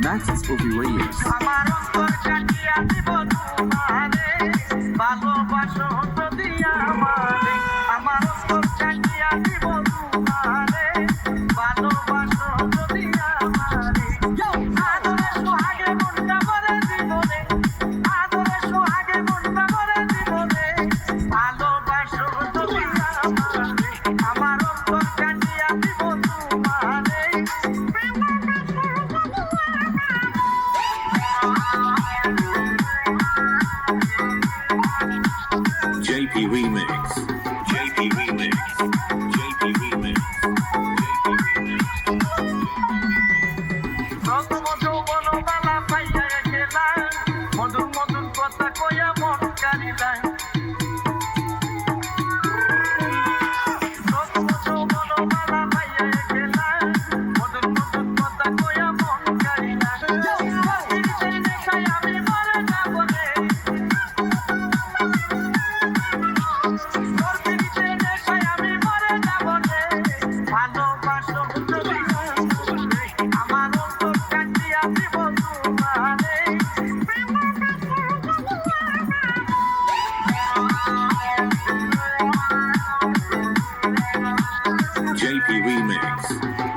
Max's Ovi Radios. আমার অন্তর কাটিয়া দিব তোমারে ভালোবাসো যদি আমারে আমার অন্তর কাটিয়া দিব তোমারে ভালোবাসো যদি আমারে আদরে সোহাগে মনটা ভরে দিব রে আদরে সোহাগে মনটা ভরে দিব রে ভালোবাসো যদি আমারে আমার অন্তর কাটিয়া দিব তোমারে JP Remix. JP Remix. JP Remix. প্রথম যৌবনবালা পাইয়া গেলা মধুর মধুর কথা কইয়া মন কারিলা প্রথম যৌবনবালা পাইয়া গেলা মধুর মধুর কথা কইয়া মন কারিলা নেশায় আমি মরে যাব রে তোর পিড়িতে নেশায় আমি মরে যাব রে ভালোবাসো যদি আমার অন্তর কাটিয়া দিব তোমারে JP Remix.